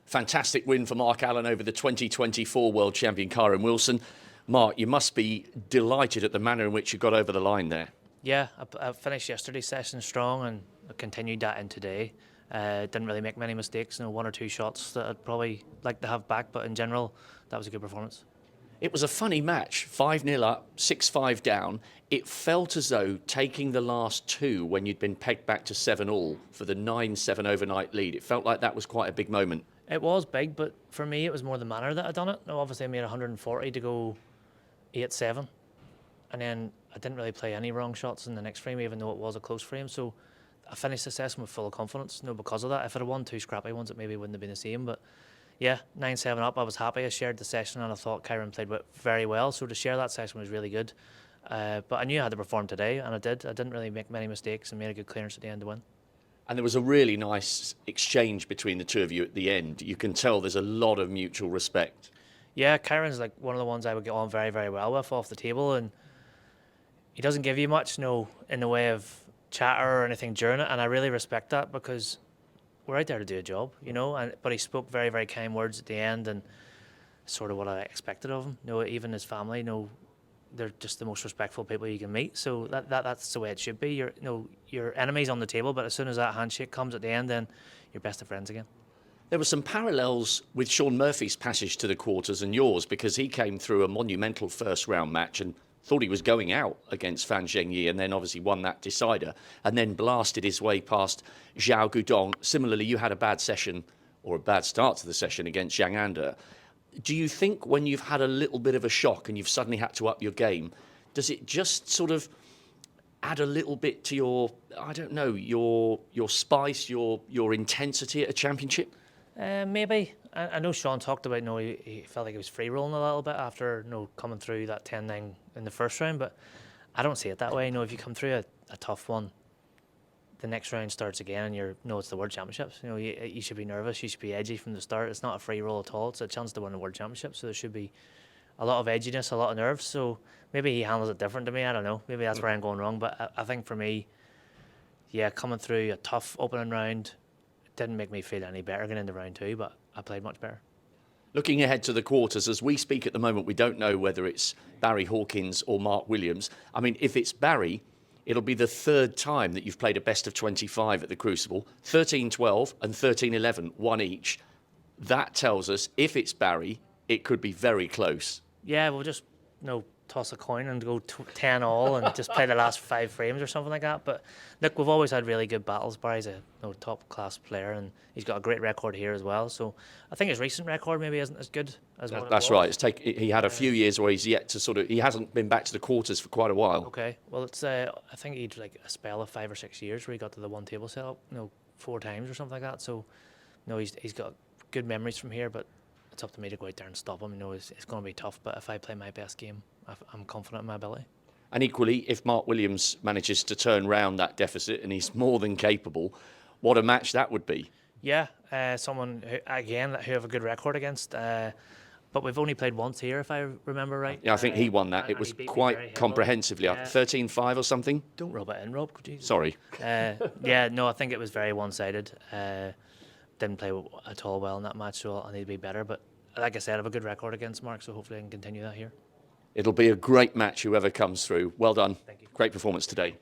Fantastic win for Mark Allen over the 2024 World Champion Kyren Wilson. Mark, you must be delighted at the manner in which you got over the line there. Yeah, I finished yesterday's session strong and I continued that in today. Didn't really make many mistakes, one or two shots that I'd probably like to have back, but in general, that was a good performance. It was a funny match, 5-0 up, 6-5 down. It felt as though taking the last two when you'd been pegged back to 7-all for the 9-7 overnight lead, it felt like that was quite a big moment. It was big, but for me, it was more the manner that I'd done it. Now, obviously, I made 140 to go 8-7, and then I didn't really play any wrong shots in the next frame, even though it was a close frame. So I finished the session with full confidence, because of that. If I'd have won two scrappy ones, it maybe wouldn't have been the same, but yeah, 9-7 up, I was happy. I shared the session and I thought Kyren played very well, so to share that session was really good. But I knew I had to perform today, and I did. I didn't really make many mistakes and made a good clearance at the end to win. And there was a really nice exchange between the two of you at the end. You can tell there's a lot of mutual respect. Yeah, Kyren's like one of the ones I would get on very, very well with off the table, and he doesn't give you much, in the way of chatter or anything during it, and I really respect that because we're out there to do a job, but he spoke very, very kind words at the end, and sort of what I expected of him. Even his family, they're just the most respectful people you can meet. So that's the way it should be. Your enemy's on the table, but as soon as that handshake comes at the end, then you're best of friends again. There were some parallels with Shaun Murphy's passage to the quarters and yours, because he came through a monumental first round match and thought he was going out against Fan Zhengyi, and then obviously won that decider, and then blasted his way past Zhao Guodong. Similarly, you had a bad session, or a bad start to the session, against Zhang Anda. Do you think when you've had a little bit of a shock and you've suddenly had to up your game, does it just sort of add a little bit to your, I don't know, your spice, your intensity at a championship? Maybe. I know Shaun talked about, he felt like he was free rolling a little bit after, coming through that 10-9 in the first round, but I don't see it that way. If you come through a tough one, the next round starts again, and it's the World Championships. You should be nervous, you should be edgy from the start. It's not a free roll at all. It's a chance to win the World Championship, so there should be a lot of edginess, a lot of nerves. So maybe he handles it different to me. I don't know. Maybe that's where I'm going wrong. But I think for me, coming through a tough opening round didn't make me feel any better going into round two, but I played much better. Looking ahead to the quarters, as we speak at the moment, we don't know whether it's Barry Hawkins or Mark Williams. I mean, if it's Barry, it'll be the third time that you've played a best of 25 at the Crucible. 13-12 and 13-11, one each. That tells us if it's Barry, it could be very close. Yeah, we'll just toss a coin and go 10-all and just play the last 5 frames or something like that. But look, we've always had really good battles. Barry's a top class player, and he's got a great record here as well. So I think his recent record maybe isn't as good as what it was. That's right. He had a few years where he's yet to he hasn't been back to the quarters for quite a while. Okay, well it's I think he'd like a spell of 5 or 6 years where he got to the one table setup, 4 times or something like that. So he's got good memories from here, but it's up to me to go out there and stop him. It's going to be tough, but if I play my best game, I'm confident in my ability. And equally, if Mark Williams manages to turn round that deficit, and he's more than capable, what a match that would be. Yeah, someone who have a good record against, but we've only played once here, if I remember right. Yeah, I think he won that. It was quite comprehensively, 13-5 or something. Don't rub it in, Rob, could you? Sorry. I think it was very one-sided. Didn't play at all well in that match, so I need to be better. But like I said, I have a good record against Mark, so hopefully I can continue that here. It'll be a great match, whoever comes through. Well done. Thank you. Great performance today.